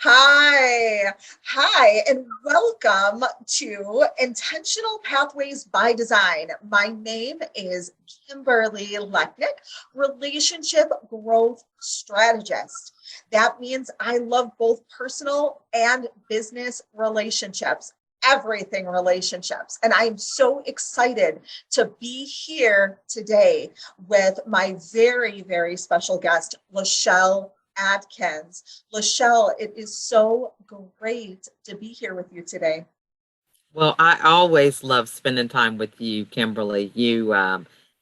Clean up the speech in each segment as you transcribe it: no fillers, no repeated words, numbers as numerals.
Hi, and welcome to Intentional Pathways by Design. My name is Kimberly Lechnick, Relationship Growth Strategist. That means I love both personal and business relationships, everything relationships. And I'm so excited to be here today with my very, very special guest, LaChelle Adkins. LaChelle, it is so great to be here with you today. Well, I always love spending time with you, Kimberly. You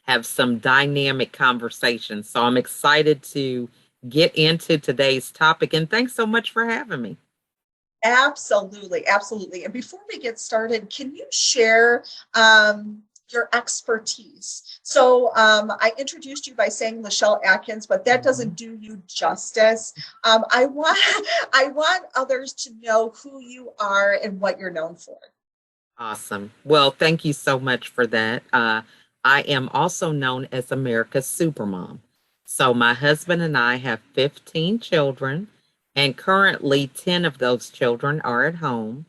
have some dynamic conversations. So I'm excited to get into today's topic. And thanks so much for having me. Absolutely, absolutely. And before we get started, can you share your expertise? I introduced you by saying LaChelle Adkins, but that doesn't Mhm. do you justice. I want I want others to know who you are and what you're known for. Awesome. Well, thank you so much for that. I am also known as America's Supermom. So my husband and I have 15 children, and currently 10 of those children are at home.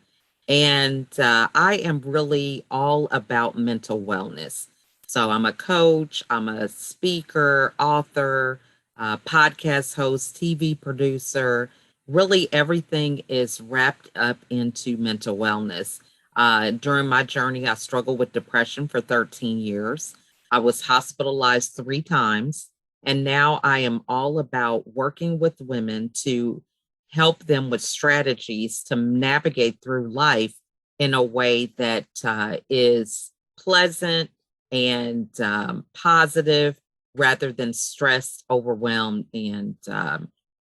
And I am really all about mental wellness. So I'm a coach, I'm a speaker, author, podcast host, TV producer. Really, everything is wrapped up into mental wellness. During my journey, I struggled with depression for 13 years. I was hospitalized 3 times. And now I am all about working with women to help them with strategies to navigate through life in a way that is pleasant and positive rather than stressed, overwhelmed, and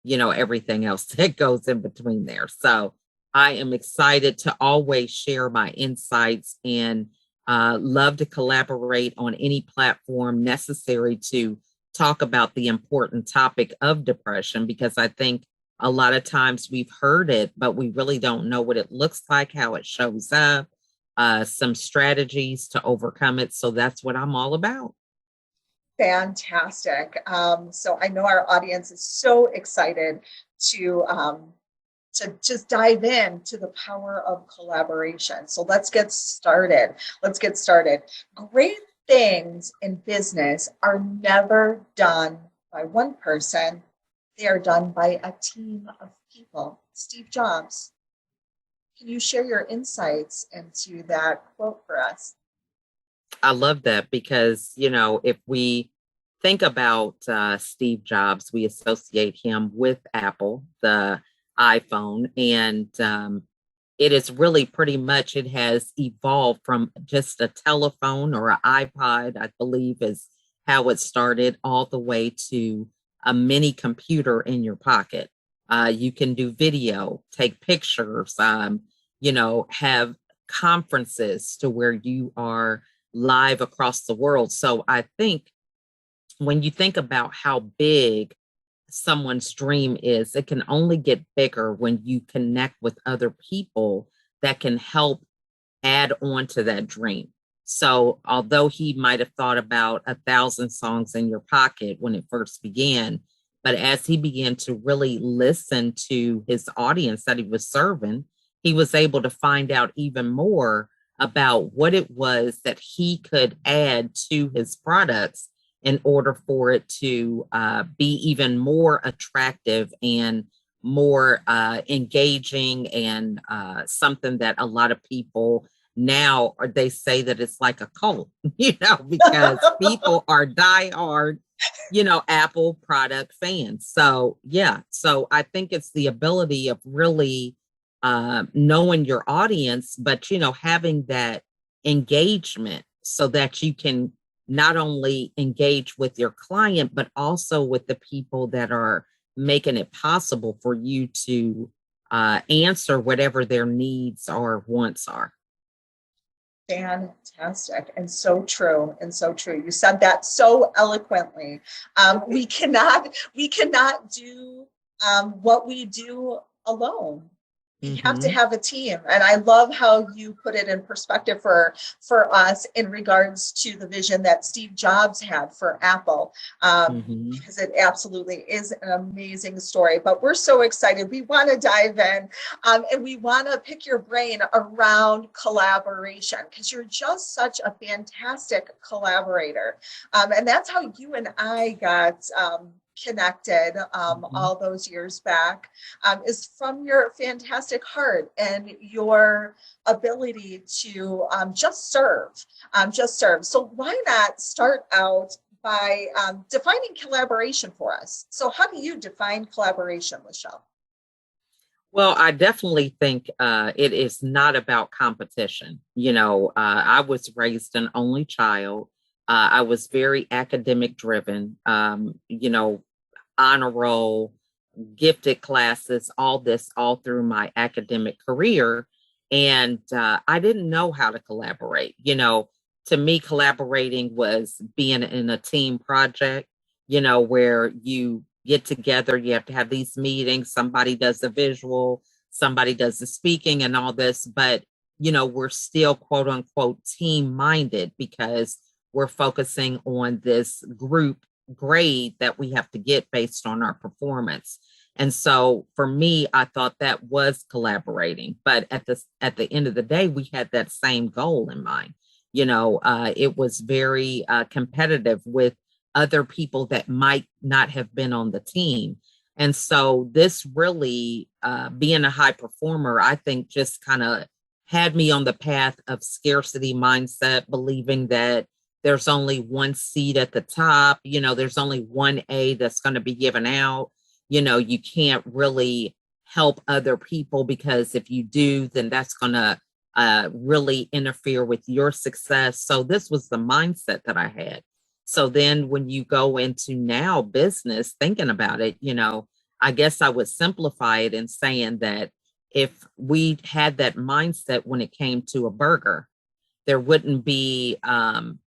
everything else that goes in between there. So I am excited to always share my insights and love to collaborate on any platform necessary to talk about the important topic of depression because I think a lot of times we've heard it, but we really don't know what it looks like, how it shows up, some strategies to overcome it. So that's what I'm all about. Fantastic. So I know our audience is so excited to to just dive in to the power of collaboration. So let's get started. Let's get started. Great things in business are never done by one person. They are done by a team of people. Steve Jobs, can you share your insights into that quote for us? I love that because, if we think about Steve Jobs, we associate him with Apple, the iPhone, and it is really pretty much it has evolved from just a telephone or an iPod, I believe is how it started, all the way to a mini computer in your pocket. You can do video, take pictures, have conferences to where you are live across the world. So I think when you think about how big someone's dream is, it can only get bigger when you connect with other people that can help add on to that dream. So, although he might have thought about 1,000 songs in your pocket when it first began, but as he began to really listen to his audience that he was serving, he was able to find out even more about what it was that he could add to his products in order for it to be even more attractive and more engaging and something that a lot of people now or they say that it's like a cult, because people are diehard, Apple product fans. So yeah, so I think it's the ability of really knowing your audience, but having that engagement so that you can not only engage with your client, but also with the people that are making it possible for you to answer whatever their needs or wants are. Fantastic and so true and so true. You said that so eloquently. We cannot do what we do alone. You have to Mm-hmm. have a team. And I love how you put it in perspective for us in regards to the vision that Steve Jobs had for Apple, Mm-hmm. because it absolutely is an amazing story. But we're so excited. We want to dive in, and we want to pick your brain around collaboration, because you're just such a fantastic collaborator. And that's how you and I got connected Mm-hmm. all those years back, is from your fantastic heart and your ability to just serve. So why not start out by defining collaboration for us? So how do you define collaboration, LaChelle? Well, I definitely think it is not about competition. I was raised an only child. I was very academic driven, honor roll, gifted classes, all this, all through my academic career. And I didn't know how to collaborate. To me, collaborating was being in a team project, where you get together, you have to have these meetings, somebody does the visual, somebody does the speaking and all this, but we're still quote unquote team minded because we're focusing on this group grade that we have to get based on our performance. And so for me, I thought that was collaborating, but at the end of the day, we had that same goal in mind. It was very competitive with other people that might not have been on the team. And so this really, being a high performer, I think just kind of had me on the path of scarcity mindset, believing that there's only one seat at the top, there's only one A that's going to be given out. You can't really help other people, because if you do, then that's going to really interfere with your success. So this was the mindset that I had. So then when you go into now business, thinking about it, I guess I would simplify it in saying that if we had that mindset when it came to a burger, there wouldn't be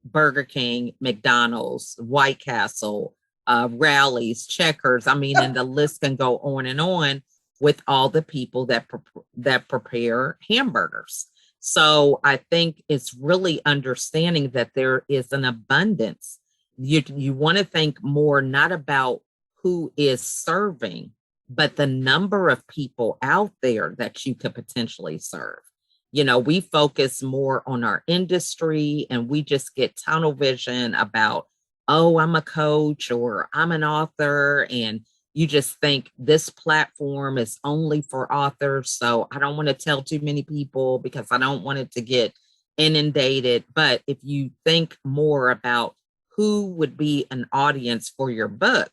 Burger King, McDonald's, White Castle, Rallies, Checkers. I mean, and the list can go on and on with all the people that prepare hamburgers. So I think it's really understanding that there is an abundance. You want to think more not about who is serving, but the number of people out there that you could potentially serve. We focus more on our industry and we just get tunnel vision about, oh, I'm a coach or I'm an author. And you just think this platform is only for authors. So I don't want to tell too many people because I don't want it to get inundated. But if you think more about who would be an audience for your book,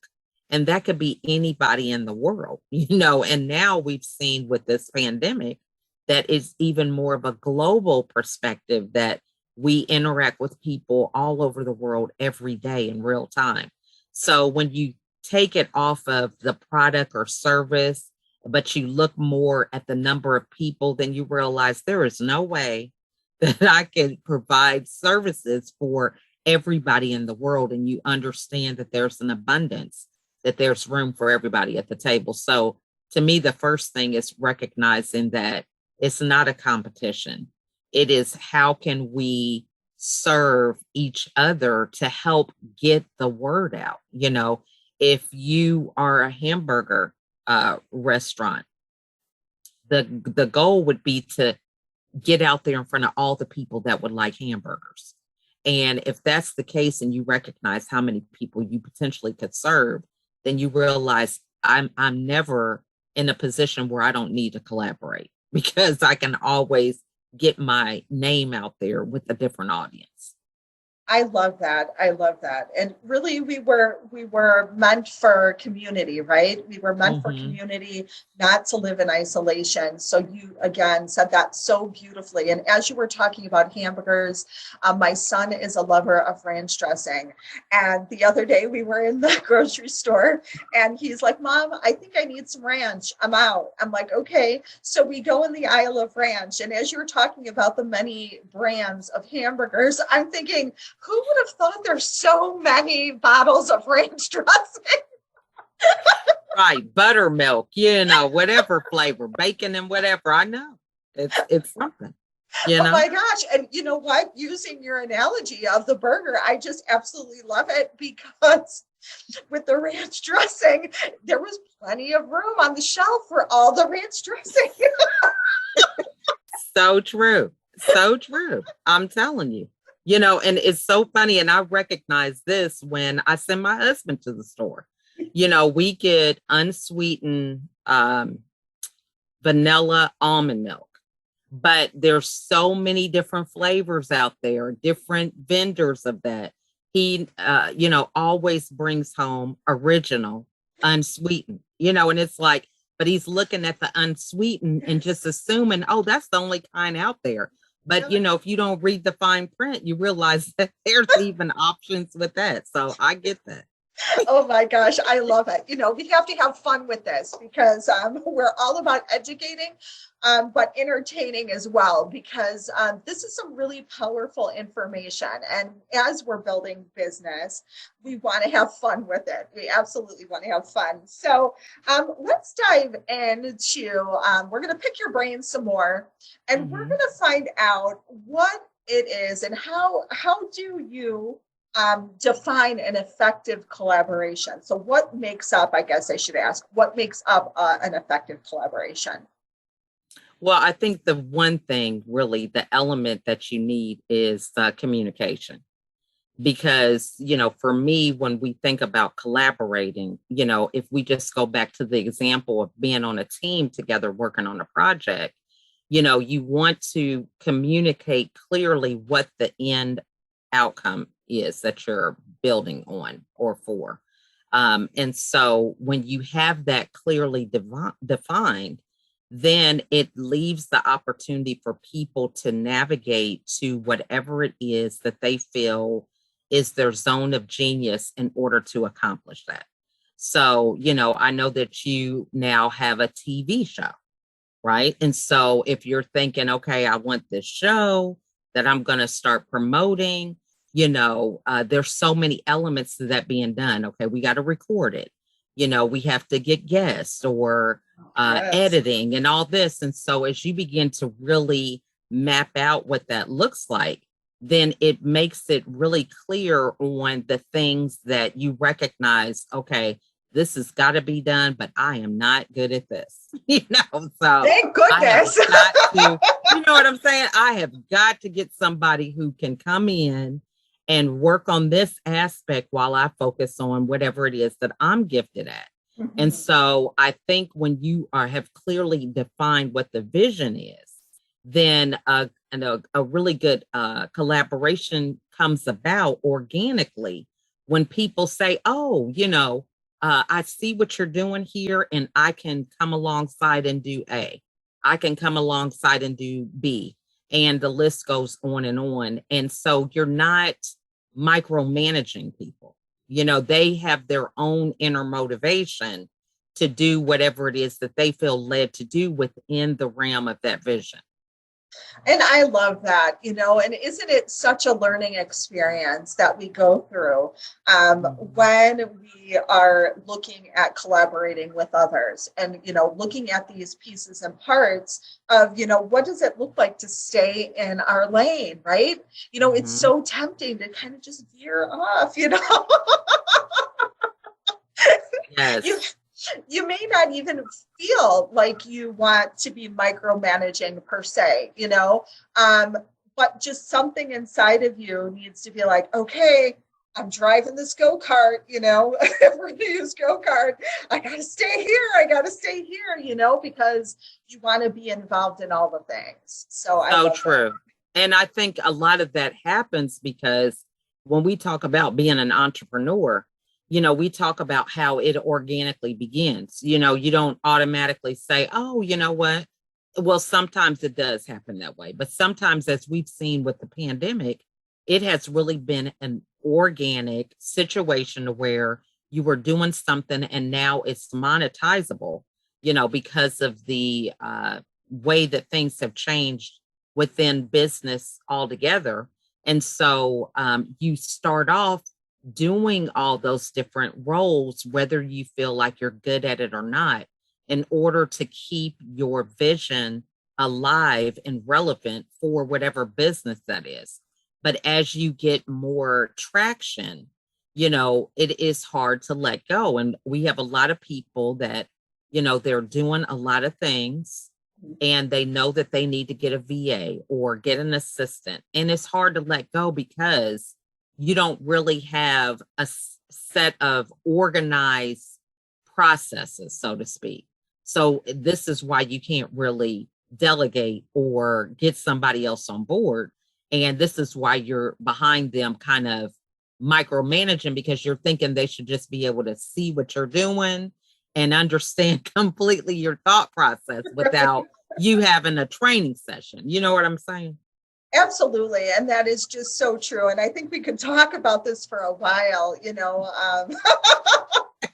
and that could be anybody in the world, and now we've seen with this pandemic that is even more of a global perspective, that we interact with people all over the world every day in real time. So when you take it off of the product or service, but you look more at the number of people, then you realize there is no way that I can provide services for everybody in the world. And you understand that there's an abundance, that there's room for everybody at the table. So to me, the first thing is recognizing that it's not a competition. It is how can we serve each other to help get the word out? If you are a hamburger restaurant, the goal would be to get out there in front of all the people that would like hamburgers. And if that's the case and you recognize how many people you potentially could serve, then you realize I'm never in a position where I don't need to collaborate, because I can always get my name out there with a different audience. I love that. I love that. And really we were meant for community, right? We were meant for Mm-hmm. community, not to live in isolation. So you again said that so beautifully. And as you were talking about hamburgers, my son is a lover of ranch dressing. And the other day we were in the grocery store and he's like, Mom, I think I need some ranch. I'm out. I'm like, okay. So we go in the aisle of ranch. And as you were talking about the many brands of hamburgers, I'm thinking, who would have thought there's so many bottles of ranch dressing? Right, buttermilk, whatever flavor, bacon and whatever. I know it's something, you Oh know. my gosh. And you know what? Using your analogy of the burger, I just absolutely love it because with the ranch dressing, there was plenty of room on the shelf for all the ranch dressing. So true. So true. I'm telling you. And it's so funny. And I recognize this when I send my husband to the store. We get unsweetened vanilla almond milk, but there's so many different flavors out there, different vendors of that. He, always brings home original unsweetened, and it's like, but he's looking at the unsweetened and just assuming, oh, that's the only kind out there. But, if you don't read the fine print, you realize that there's even options with that. So I get that. Oh my gosh, I love it. We have to have fun with this because we're all about educating, but entertaining as well, because this is some really powerful information. And as we're building business, we want to have fun with it. We absolutely want to have fun. So let's dive into, we're going to pick your brain some more, and we're going to find out what it is and how do you define an effective collaboration. So what makes up, I guess I should ask, what makes up an effective collaboration? Well, I think the one thing, really, the element that you need is communication. Because, for me, when we think about collaborating, if we just go back to the example of being on a team together, working on a project, you want to communicate clearly what the end outcome is that you're building on or for. And so when you have that clearly defined, then it leaves the opportunity for people to navigate to whatever it is that they feel is their zone of genius in order to accomplish that. So, I know that you now have a TV show, right? And so if you're thinking, okay, I want this show that I'm going to start promoting, there's so many elements to that being done. Okay, we got to record it. We have to get guests or editing and all this. And so as you begin to really map out what that looks like, then it makes it really clear on the things that you recognize, okay, this has got to be done, but I am not good at this, so thank goodness. you know what I'm saying? I have got to get somebody who can come in and work on this aspect while I focus on whatever it is that I'm gifted at. Mm-hmm. And so I think when you have clearly defined what the vision is, then a really good collaboration comes about organically when people say, oh, I see what you're doing here, and I can come alongside and do A. I can come alongside and do B. And the list goes on and on. And so you're not micromanaging people. They have their own inner motivation to do whatever it is that they feel led to do within the realm of that vision. And I love that, and isn't it such a learning experience that we go through when we are looking at collaborating with others and, looking at these pieces and parts of, what does it look like to stay in our lane, right? It's so tempting to kind of just veer off, Yes. You may not even feel like you want to be micromanaging per se, but just something inside of you needs to be like, okay, I'm driving this go-kart, if we're going to use go-kart, I got to stay here, because you want to be involved in all the things. So true. That. And I think a lot of that happens because when we talk about being an entrepreneur, we talk about how it organically begins. You don't automatically say, oh, you know what? Well, sometimes it does happen that way. But sometimes, as we've seen with the pandemic, it has really been an organic situation where you were doing something and now it's monetizable, because of the way that things have changed within business altogether. And so you start off doing all those different roles, whether you feel like you're good at it or not, in order to keep your vision alive and relevant for whatever business that is. But as you get more traction, it is hard to let go. And we have a lot of people that, they're doing a lot of things and they know that they need to get a VA or get an assistant. And it's hard to let go because you don't really have a set of organized processes, so to speak. So this is why you can't really delegate or get somebody else on board. And this is why you're behind them kind of micromanaging, because you're thinking they should just be able to see what you're doing and understand completely your thought process without you having a training session. You know what I'm saying? Absolutely. And that is just so true. And I think we could talk about this for a while,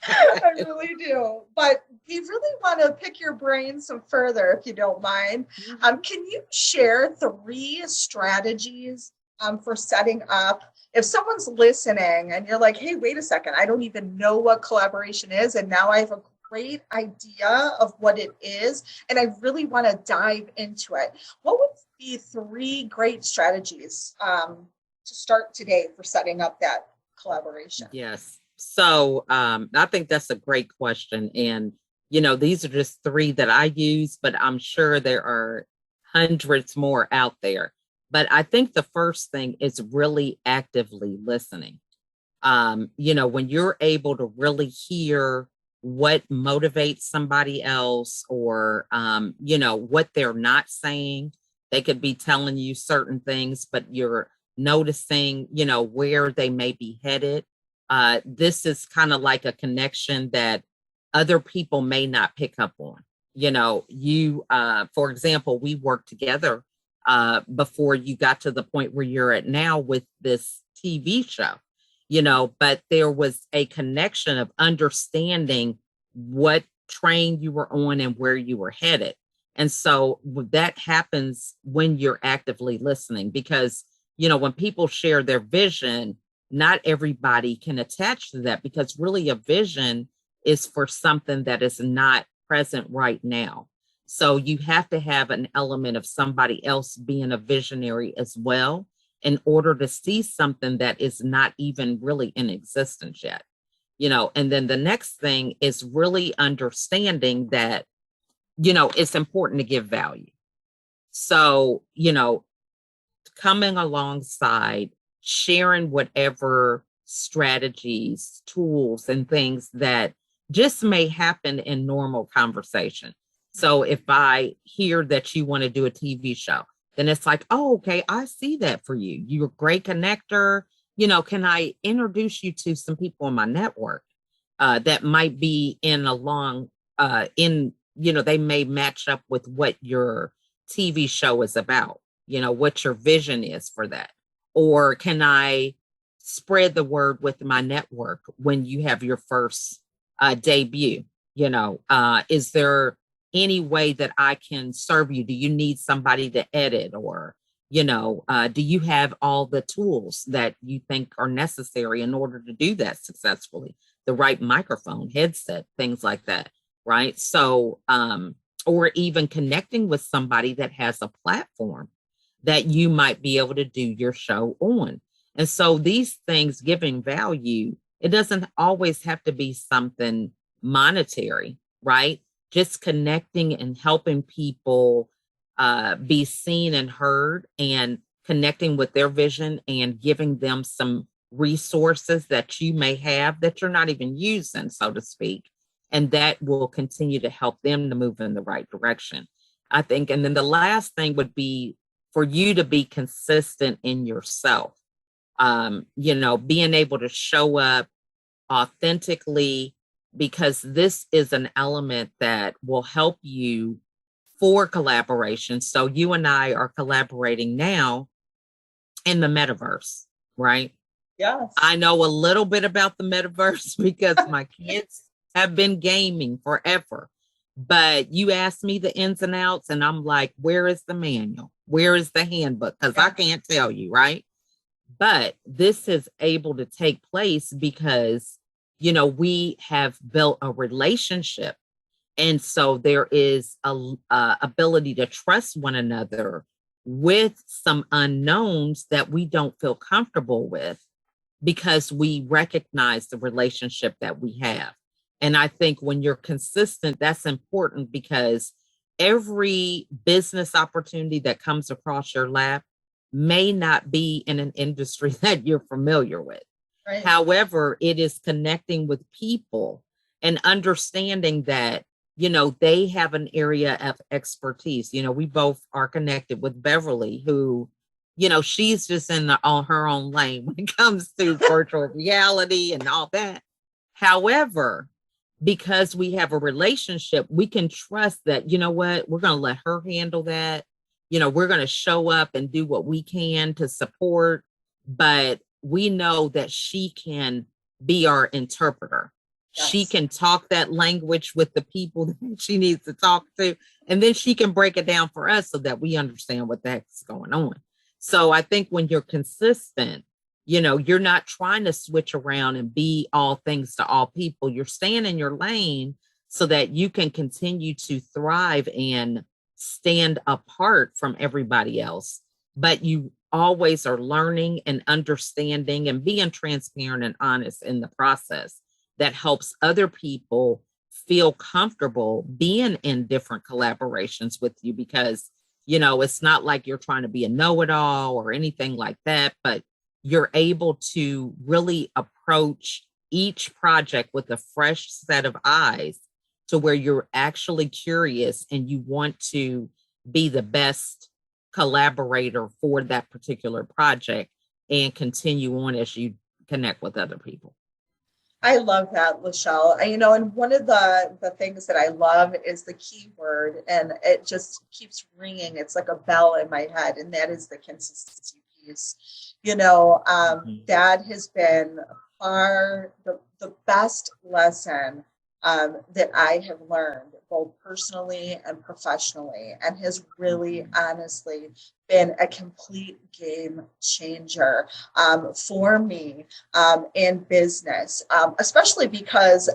I really do. But we really want to pick your brain some further, if you don't mind. Can you share 3 strategies for setting up? If someone's listening and you're like, hey, wait a second, I don't even know what collaboration is. And now I have a great idea of what it is. And I really want to dive into it. What would be 3 great strategies to start today for setting up that collaboration? Yes. So I think that's a great question. And, these are just 3 that I use, but I'm sure there are hundreds more out there. But I think the first thing is really actively listening. When you're able to really hear what motivates somebody else or, what they're not saying, they could be telling you certain things, but you're noticing, where they may be headed. This is kind of like a connection that other people may not pick up on. For example, we worked together before you got to the point where you're at now with this TV show, but there was a connection of understanding what train you were on and where you were headed. And so that happens when you're actively listening, because, when people share their vision, not everybody can attach to that, because really a vision is for something that is not present right now. So you have to have an element of somebody else being a visionary as well in order to see something that is not even really in existence yet. And then the next thing is really understanding that, it's important to give value. So, coming alongside, sharing whatever strategies, tools, and things that just may happen in normal conversation. So if I hear that you want to do a TV show, then it's like, oh, okay, I see that for you. You're a great connector. Can I introduce you to some people in my network that might be they may match up with what your TV show is about, what your vision is for that. Or can I spread the word with my network when you have your first debut? Is there any way that I can serve you? Do you need somebody to edit? Or, do you have all the tools that you think are necessary in order to do that successfully? The right microphone, headset, things like that. Right. So, or even connecting with somebody that has a platform that you might be able to do your show on. And so these things, giving value, it doesn't always have to be something monetary, right? Just connecting and helping people be seen and heard, and connecting with their vision and giving them some resources that you may have that you're not even using, so to speak. And that will continue to help them to move in the right direction, I think. And then the last thing would be for you to be consistent in yourself, being able to show up authentically, because this is an element that will help you for collaboration. So you and I are collaborating now in the metaverse, right? Yes. I know a little bit about the metaverse because my kids have been gaming forever. But you asked me the ins and outs, and I'm like, where is the manual? Where is the handbook? Because I can't tell you, right? But this is able to take place because, we have built a relationship. And so there is a ability to trust one another with some unknowns that we don't feel comfortable with because we recognize the relationship that we have. And I think when you're consistent, that's important because every business opportunity that comes across your lap may not be in an industry that you're familiar with. Right. However, it is connecting with people and understanding that, they have an area of expertise. We both are connected with Beverly, who, she's just on her own lane when it comes to virtual reality and all that. However, because we have a relationship, we can trust that, we're going to let her handle that. We're going to show up and do what we can to support, but we know that she can be our interpreter. Yes. She can talk that language with the people that she needs to talk to, and then she can break it down for us so that we understand what the heck's going on. So I think when you're consistent, you're not trying to switch around and be all things to all people. You're staying in your lane so that you can continue to thrive and stand apart from everybody else. But you always are learning and understanding and being transparent and honest in the process. That helps other people feel comfortable being in different collaborations with you because, it's not like you're trying to be a know-it-all or anything like that, but you're able to really approach each project with a fresh set of eyes to where you're actually curious and you want to be the best collaborator for that particular project and continue on as you connect with other people. I love that, LaChelle. And one of the things that I love is the keyword, and it just keeps ringing. It's like a bell in my head, and that is the consistency piece. That has been far the best lesson that I have learned, both personally and professionally, and has really honestly been a complete game changer for me in business, especially because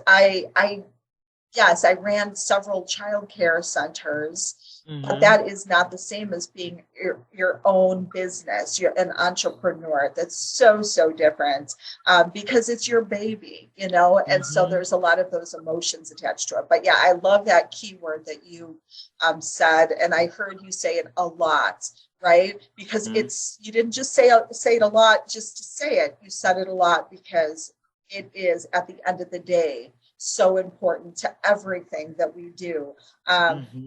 yes, I ran several childcare centers, but that is not the same as being your own business. You're an entrepreneur. That's so different because it's your baby, and so there's a lot of those emotions attached to it. But yeah, I love that keyword that you said, and I heard you say it a lot, right? Because you didn't just say it a lot just to say it. You said it a lot because it is, at the end of the day, so important to everything that we do.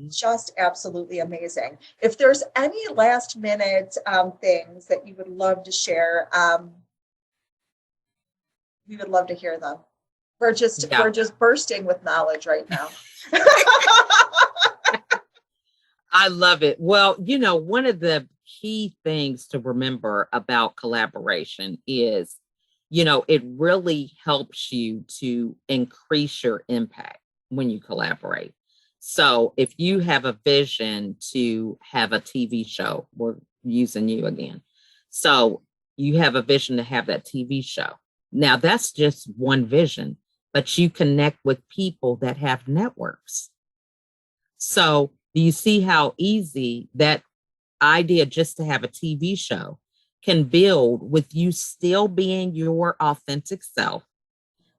Just absolutely amazing. If there's any last minute things that you would love to share, we would love to hear them. We're just bursting with knowledge right now. I love it. Well, one of the key things to remember about collaboration is it really helps you to increase your impact when you collaborate. So if you have a vision to have a TV show, we're using you again. So you have a vision to have that TV show. Now that's just one vision, but you connect with people that have networks. So do you see how easy that idea just to have a TV show can build with you still being your authentic self,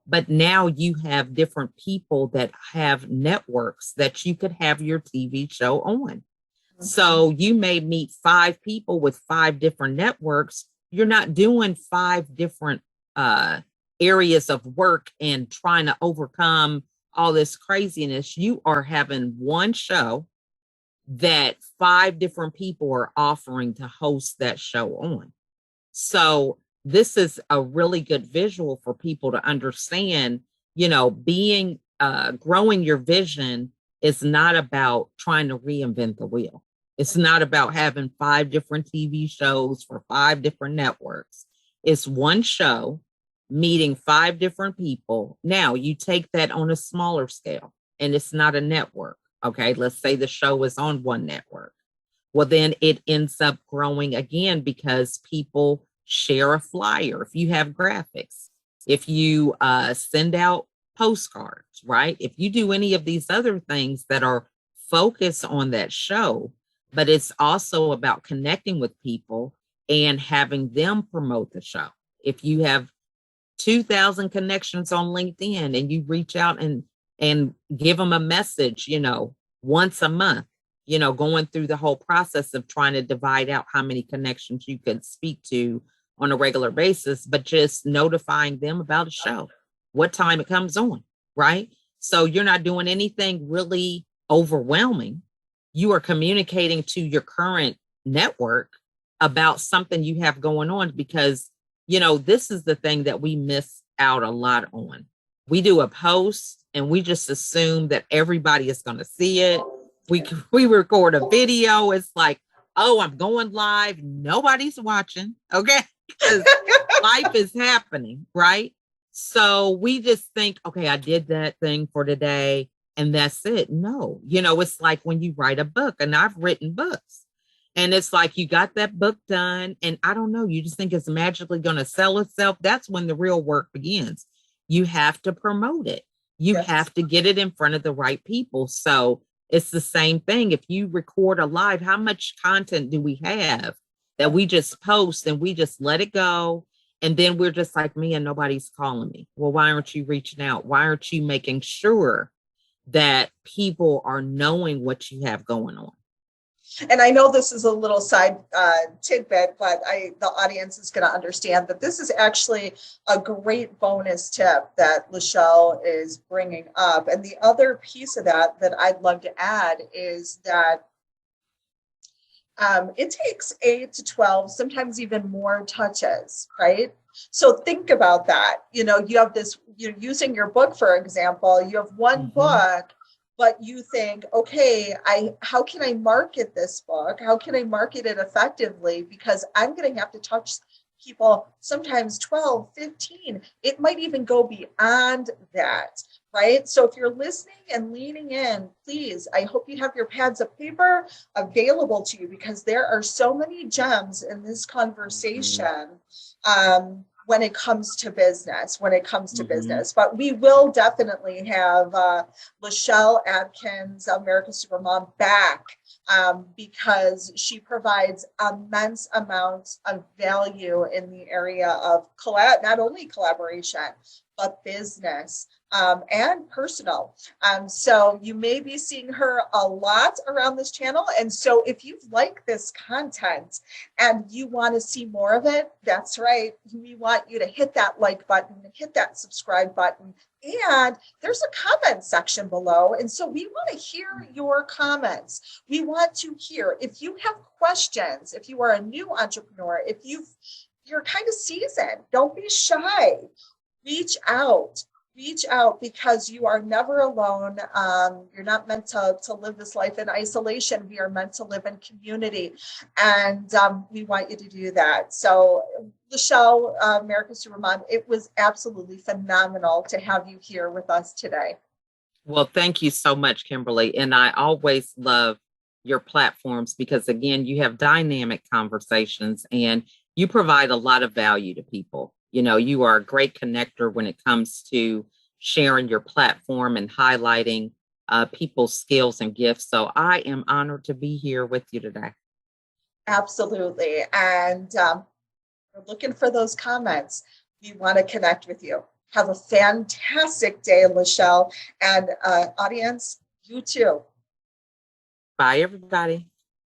but now you have different people that have networks that you could have your TV show on. So you may meet 5 people with 5 different networks. You're not doing 5 different areas of work and trying to overcome all this craziness. You are having one show that 5 different people are offering to host that show on. So this is a really good visual for people to understand, being growing your vision is not about trying to reinvent the wheel. It's not about having 5 different TV shows for 5 different networks. It's one show meeting 5 different people. Now you take that on a smaller scale and it's not a network. Okay, let's say the show is on one network. Well, then it ends up growing again because people share a flyer, if you have graphics, if you send out postcards, right? If you do any of these other things that are focused on that show, but it's also about connecting with people and having them promote the show. If you have 2,000 connections on LinkedIn and you reach out and give them a message, once a month, going through the whole process of trying to divide out how many connections you could speak to on a regular basis, but just notifying them about a show, what time it comes on, right? So you're not doing anything really overwhelming. You are communicating to your current network about something you have going on, because this is the thing that we miss out a lot on. We do a post and we just assume that everybody is going to see it. We record a video. It's like, oh, I'm going live. Nobody's watching. Okay. Because life is happening, right? So we just think, okay, I did that thing for today and that's it. No, it's like when you write a book, and I've written books. And it's like you got that book done, and I don't know, you just think it's magically going to sell itself. That's when the real work begins. You have to promote it. You have to get it in front of the right people. So it's the same thing. If you record a live, how much content do we have that we just post and we just let it go? And then we're just like, me, and nobody's calling me. Well, why aren't you reaching out? Why aren't you making sure that people are knowing what you have going on? And I know this is a little side tidbit, but the audience is going to understand that this is actually a great bonus tip that LaChelle is bringing up. And the other piece of that I'd love to add is that it takes 8 to 12, sometimes even more touches, right? So think about that. You have this, you're using your book, for example, you have one book, but you think, okay, how can I market this book? How can I market it effectively? Because I'm going to have to touch people sometimes 12, 15. It might even go beyond that, right? So if you're listening and leaning in, please, I hope you have your pads of paper available to you, because there are so many gems in this conversation. When it comes to business, but we will definitely have LaChelle Adkins, America's Supermom, back because she provides immense amounts of value in the area of not only collaboration, but business and personal. So you may be seeing her a lot around this channel. And so if you like this content and you want to see more of it, that's right. We want you to hit that like button, hit that subscribe button, and there's a comment section below. And so we want to hear your comments. We want to hear if you have questions, if you are a new entrepreneur, if you're kind of seasoned, don't be shy. Reach out, because you are never alone. You're not meant to live this life in isolation. We are meant to live in community, and we want you to do that. So LaChelle, America's Supermom, it was absolutely phenomenal to have you here with us today. Well, thank you so much, Kimberly. And I always love your platforms because, again, you have dynamic conversations and you provide a lot of value to people. You are a great connector when it comes to sharing your platform and highlighting people's skills and gifts. So I am honored to be here with you today. Absolutely. And we're looking for those comments. We want to connect with you. Have a fantastic day, LaChelle. And audience, you too. Bye, everybody.